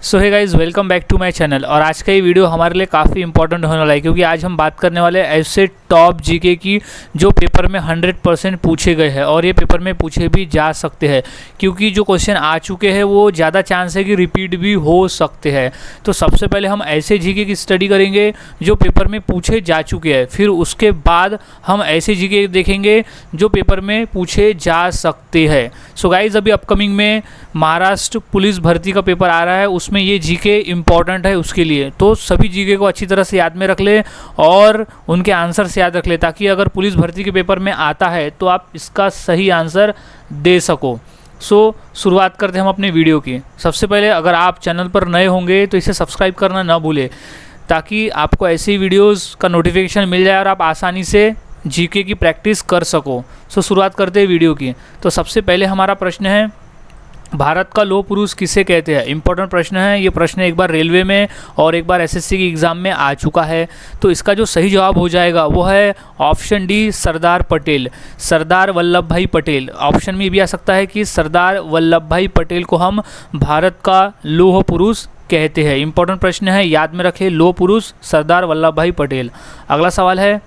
So hey guys, welcome back to my channel. और आज का ये वीडियो हमारे लिए काफ़ी इंपॉर्टेंट होने वाला है, क्योंकि आज हम बात करने वाले ऐसे टॉप जीके की जो पेपर में 100% पूछे गए हैं और ये पेपर में पूछे भी जा सकते हैं, क्योंकि जो क्वेश्चन आ चुके हैं वो ज़्यादा चांस है कि रिपीट भी हो सकते हैं। तो सबसे पहले हम ऐसे जीके की स्टडी करेंगे जो पेपर में पूछे जा चुके हैं, फिर उसके बाद हम ऐसे जीके देखेंगे जो पेपर में पूछे जा सकते हैं। सो गाइज, अभी अपकमिंग में महाराष्ट्र पुलिस भर्ती का पेपर आ रहा है, उसमें ये जीके इम्पॉर्टेंट है उसके लिए। तो सभी जीके को अच्छी तरह से याद में रख ले और उनके आंसर से याद रख ले, ताकि अगर पुलिस भर्ती के पेपर में आता है तो आप इसका सही आंसर दे सको। शुरुआत करते हैं हम अपने वीडियो की। सबसे पहले अगर आप चैनल पर नए होंगे तो इसे सब्सक्राइब करना ना भूलें, ताकि आपको ऐसी वीडियोज़ का नोटिफिकेशन मिल जाए और आप आसानी से जीके की प्रैक्टिस कर सको। शुरुआत करते हैं वीडियो की। तो सबसे पहले हमारा प्रश्न है, भारत का लौह पुरुष किसे कहते हैं? इंपॉर्टेंट प्रश्न है। ये प्रश्न एक बार रेलवे में और एक बार एसएससी की एग्ज़ाम में आ चुका है। तो इसका जो सही जवाब हो जाएगा वो है ऑप्शन डी, सरदार पटेल, सरदार वल्लभ भाई पटेल। ऑप्शन में भी आ सकता है कि सरदार वल्लभ भाई पटेल को हम भारत का लौह पुरुष कहते हैं। इंपॉर्टेंट प्रश्न है, याद में रखें, लौह पुरुष सरदार वल्लभ भाई पटेल। अगला सवाल है,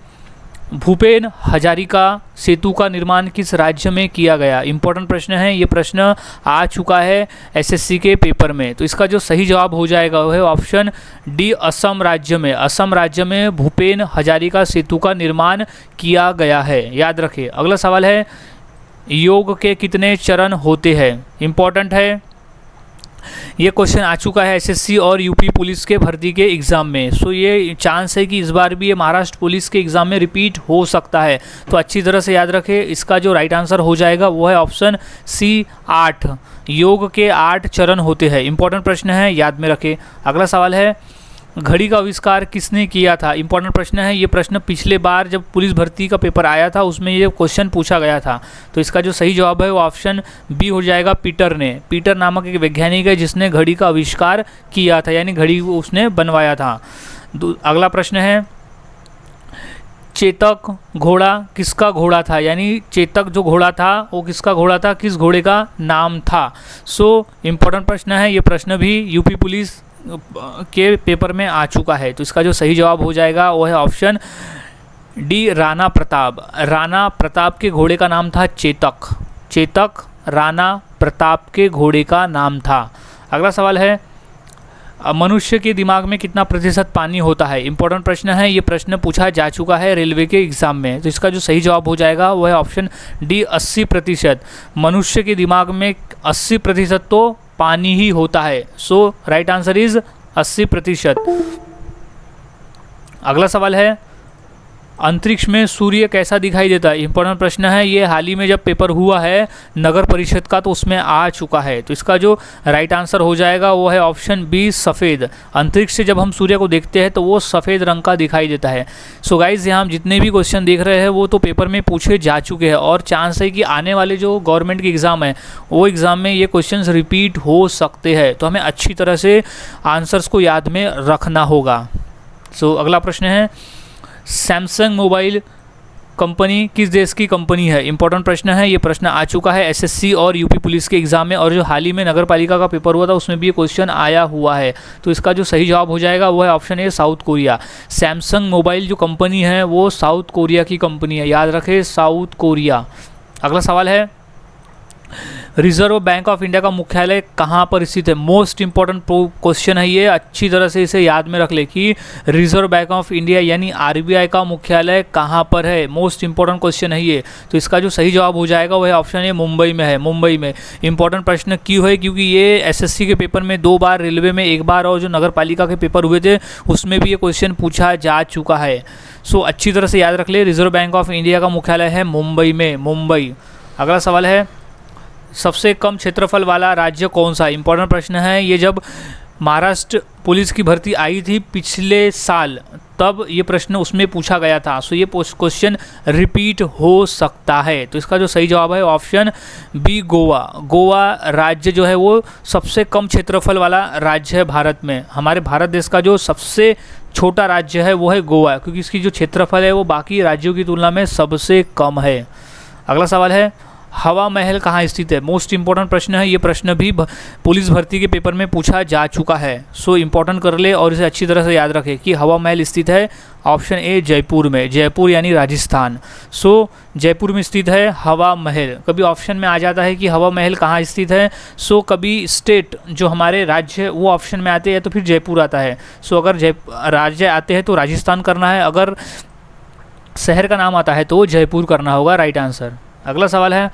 भूपेन हजारिका सेतु का निर्माण किस राज्य में किया गया? इंपॉर्टेंट प्रश्न है, ये प्रश्न आ चुका है एसएससी के पेपर में। तो इसका जो सही जवाब हो जाएगा वो है ऑप्शन डी, असम राज्य में। असम राज्य में भूपेन हजारिका सेतु का निर्माण किया गया है, याद रखें। अगला सवाल है, योग के कितने चरण होते हैं? इंपॉर्टेंट है, ये क्वेश्चन आ चुका है एसएससी और यूपी पुलिस के भर्ती के एग्ज़ाम में। ये चांस है कि इस बार भी ये महाराष्ट्र पुलिस के एग्ज़ाम में रिपीट हो सकता है। तो अच्छी तरह से याद रखें, इसका जो राइट आंसर हो जाएगा वो है ऑप्शन सी, 8। योग के 8 चरण होते हैं। इंपॉर्टेंट प्रश्न है, याद में रखें। अगला सवाल है, घड़ी का आविष्कार किसने किया था? इंपॉर्टेंट प्रश्न है। ये प्रश्न पिछले बार जब पुलिस भर्ती का पेपर आया था उसमें ये क्वेश्चन पूछा गया था। तो इसका जो सही जवाब है वो ऑप्शन बी हो जाएगा, पीटर ने। पीटर नामक एक वैज्ञानिक है जिसने घड़ी का आविष्कार किया था, यानी घड़ी उसने बनवाया था। अगला प्रश्न है, चेतक घोड़ा किसका घोड़ा था? यानी चेतक जो घोड़ा था वो किसका घोड़ा था, किस घोड़े का नाम था? इम्पोर्टेंट प्रश्न है। ये प्रश्न भी यूपी पुलिस के पेपर में आ चुका है। तो इसका जो सही जवाब हो जाएगा वो है ऑप्शन डी, राणा प्रताप। राणा प्रताप के घोड़े का नाम था चेतक। चेतक राणा प्रताप के घोड़े का नाम था। अगला सवाल है, मनुष्य के दिमाग में कितना प्रतिशत पानी होता है? इंपॉर्टेंट प्रश्न है। ये प्रश्न पूछा जा चुका है रेलवे के एग्जाम में। तो इसका जो सही जवाब हो जाएगा वो है ऑप्शन डी, 80%। मनुष्य के दिमाग में 80% तो पानी ही होता है। Right answer is 80%। अगला सवाल है, अंतरिक्ष में सूर्य कैसा दिखाई देता है? इंपॉर्टेंट प्रश्न है। ये हाल ही में जब पेपर हुआ है नगर परिषद का तो उसमें आ चुका है। तो इसका जो राइट आंसर हो जाएगा वो है ऑप्शन बी, सफ़ेद। अंतरिक्ष से जब हम सूर्य को देखते हैं तो वो सफ़ेद रंग का दिखाई देता है। गाइज, यहाँ हम जितने भी क्वेश्चन देख रहे हैं वो तो पेपर में पूछे जा चुके हैं और चांस है कि आने वाले जो गवर्नमेंट के एग्ज़ाम है वो एग्ज़ाम में ये क्वेश्चन रिपीट हो सकते हैं। तो हमें अच्छी तरह से आंसर्स को याद में रखना होगा। अगला प्रश्न है, सैमसंग मोबाइल कंपनी किस देश की कंपनी है? इंपॉर्टेंट प्रश्न है। ये प्रश्न आ चुका है एसएससी और यूपी पुलिस के एग्ज़ाम में, और जो हाल ही में नगर पालिका का पेपर हुआ था उसमें भी ये क्वेश्चन आया हुआ है। तो इसका जो सही जवाब हो जाएगा वो है option A, south Korea. Samsung mobile जो कंपनी है वो साउथ कोरिया की कंपनी है, याद रखें, साउथ कोरिया। अगला सवाल है, रिजर्व बैंक ऑफ इंडिया का मुख्यालय कहाँ पर स्थित है? मोस्ट इंपॉर्टेंट क्वेश्चन है ये, अच्छी तरह से इसे याद में रख ले कि रिजर्व बैंक ऑफ इंडिया यानी आरबीआई का मुख्यालय कहाँ पर है। मोस्ट इंपॉर्टेंट क्वेश्चन है ये। तो इसका जो सही जवाब हो जाएगा वो है ऑप्शन ए, मुंबई में है। मुंबई में। इंपॉर्टेंट प्रश्न क्यों है? क्योंकि ये एसएससी के पेपर में 2 बार, रेलवे में 1 बार और जो नगर पालिका के पेपर हुए थे उसमें भी ये क्वेश्चन पूछा जा चुका है। अच्छी तरह से याद रख ले, रिजर्व बैंक ऑफ इंडिया का मुख्यालय है मुंबई में, मुंबई। अगला सवाल है, सबसे कम क्षेत्रफल वाला राज्य कौन सा? इंपॉर्टेंट प्रश्न है। ये जब महाराष्ट्र पुलिस की भर्ती आई थी पिछले साल तब ये प्रश्न उसमें पूछा गया था। ये क्वेश्चन रिपीट हो सकता है। तो इसका जो सही जवाब है ऑप्शन बी, गोवा। गोवा राज्य जो है वो सबसे कम क्षेत्रफल वाला राज्य है भारत में। हमारे भारत देश का जो सबसे छोटा राज्य है वो है गोवा, क्योंकि इसकी जो क्षेत्रफल है वो बाकी राज्यों की तुलना में सबसे कम है। अगला सवाल है, हवा महल कहाँ स्थित है? मोस्ट इंपॉर्टेंट प्रश्न है, ये प्रश्न भी पुलिस भर्ती के पेपर में पूछा जा चुका है। सो इंपॉर्टेंट कर ले और इसे अच्छी तरह से याद रखें कि हवा महल स्थित है ऑप्शन ए जयपुर में, जयपुर यानी राजस्थान। सो जयपुर में स्थित है हवा महल। कभी ऑप्शन में आ जाता है कि हवा महल कहाँ स्थित है, सो कभी स्टेट जो हमारे राज्य वो ऑप्शन में आते हैं तो फिर जयपुर आता है। सो अगर राज्य आते हैं तो राजस्थान करना है, अगर शहर का नाम आता है तो जयपुर करना होगा, राइट आंसर। अगला सवाल है,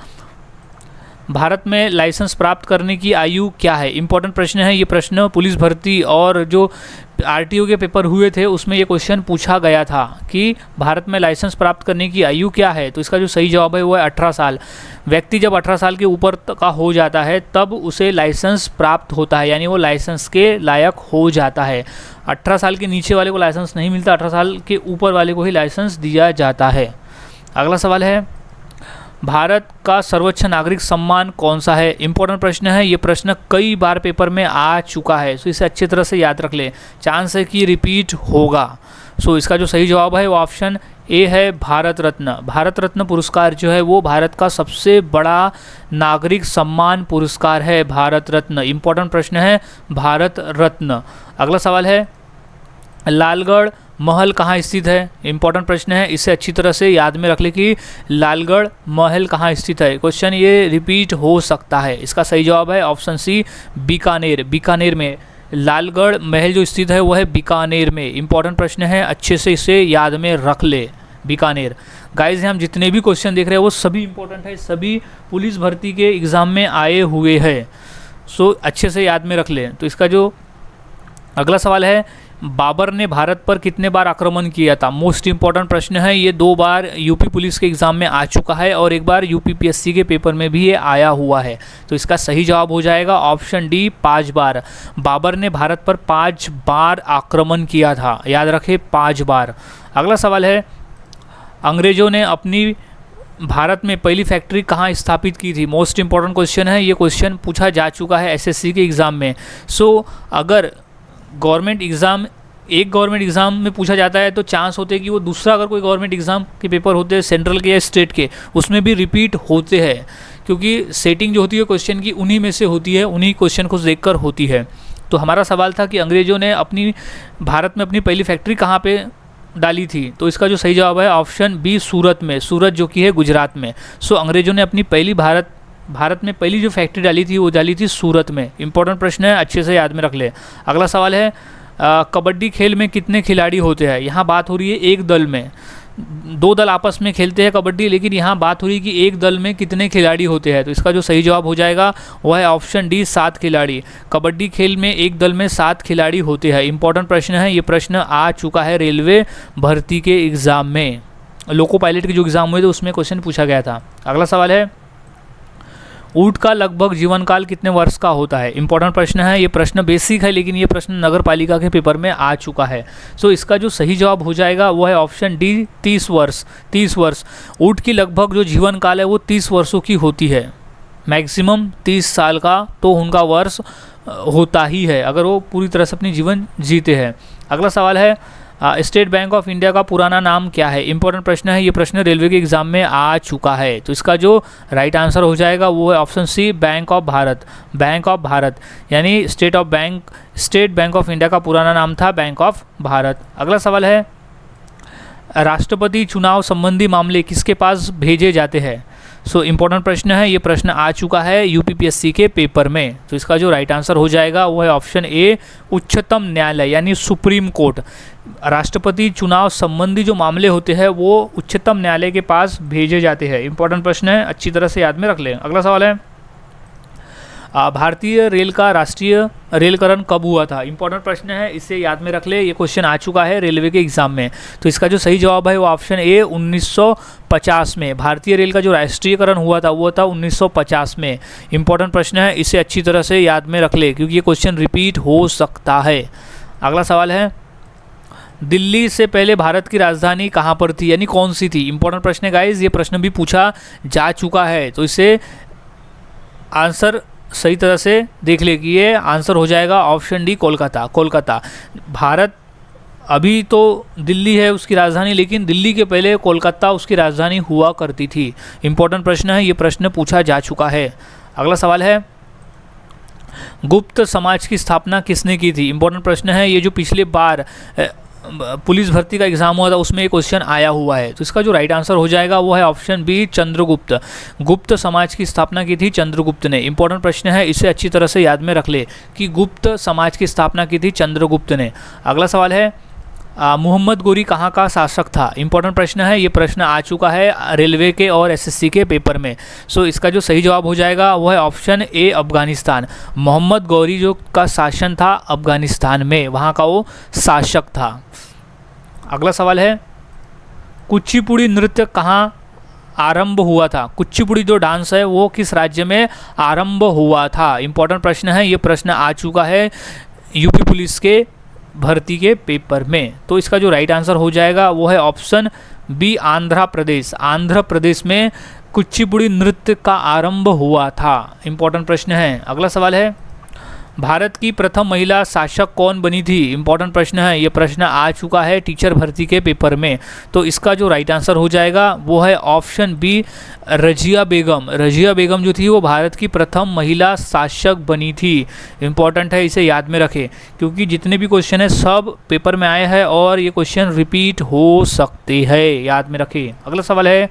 भारत में लाइसेंस प्राप्त करने की आयु क्या है? इंपॉर्टेंट प्रश्न है, ये प्रश्न पुलिस भर्ती और जो आरटीओ के पेपर हुए थे उसमें ये क्वेश्चन पूछा गया था कि भारत में लाइसेंस प्राप्त करने की आयु क्या है। तो इसका जो सही जवाब है वो है 18 साल। व्यक्ति जब 18 साल के ऊपर का हो जाता है तब उसे लाइसेंस प्राप्त होता है, यानी वो लाइसेंस के लायक हो जाता है। 18 साल के नीचे वाले को लाइसेंस नहीं मिलता, 18 साल के ऊपर वाले को ही लाइसेंस दिया जाता है। अगला सवाल है, भारत का सर्वोच्च नागरिक सम्मान कौन सा है? इंपॉर्टेंट प्रश्न है, ये प्रश्न कई बार पेपर में आ चुका है, सो इसे अच्छी तरह से याद रख ले, चांस है कि रिपीट होगा। सो इसका जो सही जवाब है वो ऑप्शन ए है भारत रत्न। भारत रत्न पुरस्कार जो है वो भारत का सबसे बड़ा नागरिक सम्मान पुरस्कार है, भारत रत्न। इंपॉर्टेंट प्रश्न है भारत रत्न। अगला सवाल है, लालगढ़ महल कहाँ स्थित है? इंपॉर्टेंट प्रश्न है, इसे अच्छी तरह से याद में रख ले कि लालगढ़ महल कहाँ स्थित है। क्वेश्चन ये रिपीट हो सकता है। इसका सही जवाब है ऑप्शन सी बीकानेर। बीकानेर में लालगढ़ महल जो स्थित है वो है बीकानेर में। इंपॉर्टेंट प्रश्न है, अच्छे से इसे याद में रख ले, बीकानेर। गाइस हम जितने भी क्वेश्चन देख रहे हैं वो सभी इंपॉर्टेंट है, सभी पुलिस भर्ती के एग्ज़ाम में आए हुए हैं। सो अच्छे से याद में रख ले। तो इसका जो अगला सवाल है, बाबर ने भारत पर कितने बार आक्रमण किया था? मोस्ट इंपॉर्टेंट प्रश्न है, ये 2 बार यूपी पुलिस के एग्ज़ाम में आ चुका है और एक बार यूपीपीएससी के पेपर में भी ये आया हुआ है। तो इसका सही जवाब हो जाएगा ऑप्शन डी 5 बार। बाबर ने भारत पर 5 बार आक्रमण किया था, याद रखें 5 बार। अगला सवाल है, अंग्रेज़ों ने अपनी भारत में पहली फैक्ट्री कहाँ स्थापित की थी? मोस्ट इंपॉर्टेंट क्वेश्चन है, ये क्वेश्चन पूछा जा चुका है एसएससी के एग्ज़ाम में। सो अगर गवर्नमेंट एग्ज़ाम एक गवर्नमेंट एग्ज़ाम में पूछा जाता है तो चांस होते हैं कि वो दूसरा अगर कोई गवर्नमेंट एग्ज़ाम के पेपर होते हैं सेंट्रल के या स्टेट के, उसमें भी रिपीट होते हैं, क्योंकि सेटिंग जो होती है क्वेश्चन की उन्हीं में से होती है, उन्हीं क्वेश्चन को देखकर होती है। तो हमारा सवाल था कि अंग्रेज़ों ने अपनी भारत में अपनी पहली फैक्ट्री कहाँ पे डाली थी? तो इसका जो सही जवाब है ऑप्शन बी सूरत में, सूरत जो कि है गुजरात में। सो अंग्रेज़ों ने अपनी पहली भारत में पहली जो फैक्ट्री डाली थी वो डाली थी सूरत में। इंपॉर्टेंट प्रश्न है, अच्छे से याद में रख ले। अगला सवाल है, कबड्डी खेल में कितने खिलाड़ी होते हैं? यहाँ बात हो रही है एक दल में, 2 दल आपस में खेलते हैं कबड्डी, लेकिन यहाँ बात हो रही है कि एक दल में कितने खिलाड़ी होते हैं। तो इसका जो सही जवाब हो जाएगा वो है ऑप्शन डी 7 खिलाड़ी। कबड्डी खेल में एक दल में 7 खिलाड़ी होते हैं। इंपॉर्टेंट प्रश्न है, ये प्रश्न आ चुका है रेलवे भर्ती के एग्ज़ाम में, लोको पायलट के जो एग्ज़ाम हुए थे उसमें क्वेश्चन पूछा गया था। अगला सवाल है, ऊँट का लगभग जीवन काल कितने वर्ष का होता है? इंपॉर्टेंट प्रश्न है, ये प्रश्न बेसिक है लेकिन ये प्रश्न नगर पालिका के पेपर में आ चुका है। सो इसका जो सही जवाब हो जाएगा वो है ऑप्शन डी 30 वर्ष। 30 वर्ष ऊँट की लगभग जो जीवन काल है वो 30 वर्षों की होती है, मैक्सिमम 30 साल का तो उनका वर्ष होता ही है अगर वो पूरी तरह से अपनी जीवन जीते हैं। अगला सवाल है, स्टेट बैंक ऑफ इंडिया का पुराना नाम क्या है? इंपॉर्टेंट प्रश्न है, ये प्रश्न रेलवे के एग्ज़ाम में आ चुका है। तो इसका जो राइट आंसर हो जाएगा वो है option C bank of Bharat. Bank of Bharat यानी स्टेट बैंक ऑफ इंडिया का पुराना नाम था बैंक ऑफ भारत। अगला सवाल है, राष्ट्रपति चुनाव संबंधी मामले किसके पास भेजे जाते हैं? सो इंपॉर्टेंट प्रश्न है, ये प्रश्न आ चुका है यूपीपीएससी के पेपर में। तो इसका जो राइट आंसर हो जाएगा वो है ऑप्शन ए उच्चतम न्यायालय यानी सुप्रीम कोर्ट। राष्ट्रपति चुनाव संबंधी जो मामले होते हैं वो उच्चतम न्यायालय के पास भेजे जाते हैं। इंपॉर्टेंट प्रश्न है, अच्छी तरह से याद में रख लें। अगला सवाल है, भारतीय रेल का राष्ट्रीय रेलकरण कब हुआ था? इंपॉर्टेंट प्रश्न है, इसे याद में रख ले, ये क्वेश्चन आ चुका है रेलवे के एग्जाम में। तो इसका जो सही जवाब है वो ऑप्शन ए 1950 में। भारतीय रेल का जो राष्ट्रीयकरण हुआ था वो था 1950 में। इंपॉर्टेंट प्रश्न है, इसे अच्छी तरह से याद में रख ले क्योंकि ये क्वेश्चन रिपीट हो सकता है। अगला सवाल है, दिल्ली से पहले भारत की राजधानी कहाँ पर थी यानी कौन सी थी? इंपॉर्टेंट प्रश्न है गाइज, ये प्रश्न भी पूछा जा चुका है। तो इसे आंसर सही तरह से देख ले कि ये आंसर हो जाएगा ऑप्शन डी कोलकाता। कोलकाता भारत अभी तो दिल्ली है उसकी राजधानी, लेकिन दिल्ली के पहले कोलकाता उसकी राजधानी हुआ करती थी। इंपॉर्टेंट प्रश्न है, ये प्रश्न पूछा जा चुका है। अगला सवाल है, गुप्त समाज की स्थापना किसने की थी? इंपॉर्टेंट प्रश्न है, ये जो पिछले बार पुलिस भर्ती का एग्जाम हुआ था उसमें ये क्वेश्चन आया हुआ है। तो इसका जो राइट आंसर हो जाएगा वो है ऑप्शन बी, चंद्रगुप्त। गुप्त समाज की स्थापना की थी चंद्रगुप्त ने। इंपॉर्टेंट प्रश्न है, इसे अच्छी तरह से याद में रख ले कि गुप्त समाज की स्थापना की थी चंद्रगुप्त ने। अगला सवाल है, मोहम्मद गोरी कहाँ का शासक था? इंपॉर्टेंट प्रश्न है, ये प्रश्न आ चुका है रेलवे के और एसएससी के पेपर में। सो इसका जो सही जवाब हो जाएगा वो है ऑप्शन ए, अफगानिस्तान। मोहम्मद गौरी जो का शासन था अफगानिस्तान में, वहाँ का वो शासक था। अगला सवाल है, कुचिपुड़ी नृत्य कहाँ आरंभ हुआ था? कुचिपुड़ी जो डांस है वो किस राज्य में आरंभ हुआ था? इंपॉर्टेंट प्रश्न है, ये प्रश्न आ चुका है यूपी पुलिस के भर्ती के पेपर में। तो इसका जो राइट आंसर हो जाएगा वो है ऑप्शन बी, आंध्र प्रदेश। आंध्र प्रदेश में कुचिपुड़ी नृत्य का आरंभ हुआ था। इंपॉर्टेंट प्रश्न है। अगला सवाल है, भारत की प्रथम महिला शासक कौन बनी थी? इंपॉर्टेंट प्रश्न है, ये प्रश्न आ चुका है टीचर भर्ती के पेपर में। तो इसका जो राइट आंसर हो जाएगा वो है ऑप्शन बी, रजिया बेगम। रजिया बेगम जो थी वो भारत की प्रथम महिला शासक बनी थी। इंपॉर्टेंट है, इसे याद में रखें क्योंकि जितने भी क्वेश्चन है सब पेपर में आए हैं और ये क्वेश्चन रिपीट हो सकते हैं, याद में रखें। अगला सवाल है,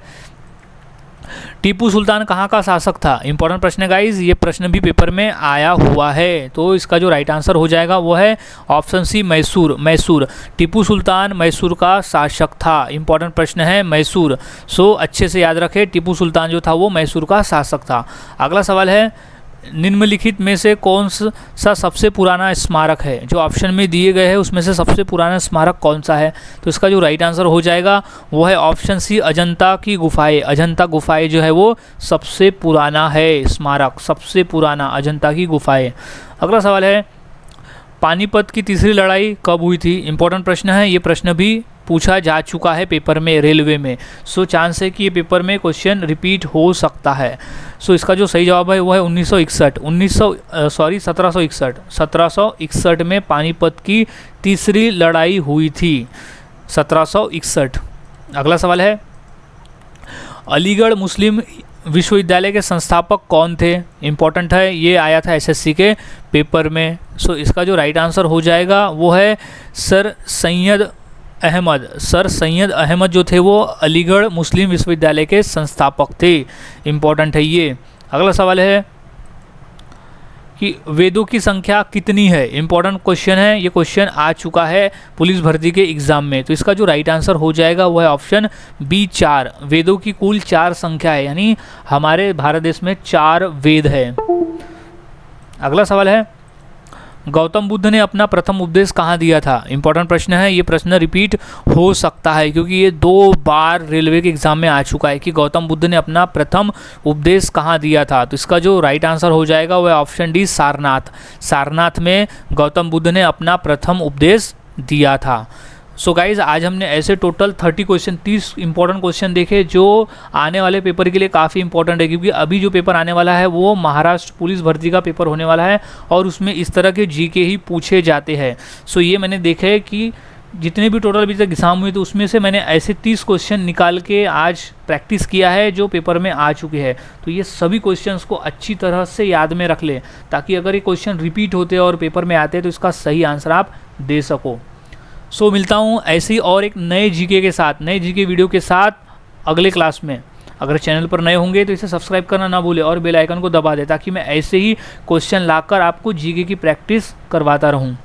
टीपू सुल्तान कहाँ का शासक था? इंपॉर्टेंट प्रश्न है गाइज, ये प्रश्न भी पेपर में आया हुआ है। तो इसका जो राइट आंसर हो जाएगा वो है ऑप्शन सी, मैसूर। मैसूर, टीपू सुल्तान मैसूर का शासक था। इंपॉर्टेंट प्रश्न है, मैसूर। सो अच्छे से याद रखें, टीपू सुल्तान जो था वो मैसूर का शासक था। अगला सवाल है, निम्नलिखित में से कौन सा सबसे पुराना स्मारक है? जो ऑप्शन में दिए गए हैं उसमें से सबसे पुराना स्मारक कौन सा है? तो इसका जो राइट आंसर हो जाएगा वो है ऑप्शन सी, अजंता की गुफाएं। अजंता गुफाएं जो है वो सबसे पुराना है स्मारक, सबसे पुराना अजंता की गुफाएं। अगला सवाल है, पानीपत की तीसरी लड़ाई कब हुई थी? इंपॉर्टेंट प्रश्न है, ये प्रश्न भी पूछा जा चुका है पेपर में रेलवे में। सो चांस है कि ये पेपर में क्वेश्चन रिपीट हो सकता है। सो इसका जो सही जवाब है वो है 1761 में पानीपत की तीसरी लड़ाई हुई थी, 1761। अगला सवाल है, अलीगढ़ मुस्लिम विश्वविद्यालय के संस्थापक कौन थे? इंपॉर्टेंट है, ये आया था एसएससी के पेपर में। सो इसका जो राइट आंसर हो जाएगा वो है सर सैयद अहमद। सर सैयद अहमद जो थे वो अलीगढ़ मुस्लिम विश्वविद्यालय के संस्थापक थे। इम्पॉर्टेंट है ये। अगला सवाल है कि वेदों की संख्या कितनी है? इंपॉर्टेंट क्वेश्चन है, ये क्वेश्चन आ चुका है पुलिस भर्ती के एग्जाम में। तो इसका जो राइट आंसर हो जाएगा वो है ऑप्शन बी, 4। वेदों की कुल 4 संख्या है, यानी हमारे भारत देश में 4 वेद है। अगला सवाल है, गौतम बुद्ध ने अपना प्रथम उपदेश कहाँ दिया था? इंपॉर्टेंट प्रश्न है, ये प्रश्न रिपीट हो सकता है क्योंकि ये 2 बार रेलवे के एग्जाम में आ चुका है कि गौतम बुद्ध ने अपना प्रथम उपदेश कहाँ दिया था। तो इसका जो राइट आंसर हो जाएगा वो है ऑप्शन डी, सारनाथ। सारनाथ में गौतम बुद्ध ने अपना प्रथम उपदेश दिया था। सो गाइज, आज हमने ऐसे टोटल 30 इंपॉर्टेंट क्वेश्चन देखे जो आने वाले पेपर के लिए काफ़ी इंपॉर्टेंट है क्योंकि अभी जो पेपर आने वाला है वो महाराष्ट्र पुलिस भर्ती का पेपर होने वाला है और उसमें इस तरह के जीके ही पूछे जाते हैं। सो ये मैंने देखा है कि जितने भी टोटल अभी तक एग्जाम हुए तो उसमें से मैंने ऐसे 30 क्वेश्चन निकाल के आज प्रैक्टिस किया है जो पेपर में आ चुके हैं। तो ये सभी क्वेश्चंस को अच्छी तरह से याद में रख लें ताकि अगर ये क्वेश्चन रिपीट होते और पेपर में आते तो इसका सही आंसर आप दे सको। सो मिलता हूँ ऐसी और एक नए जीके के साथ, नए जीके वीडियो के साथ अगले क्लास में। अगर चैनल पर नए होंगे तो इसे सब्सक्राइब करना ना भूलें और बेल आइकन को दबा दें ताकि मैं ऐसे ही क्वेश्चन लाकर आपको जीके की प्रैक्टिस करवाता रहूँ।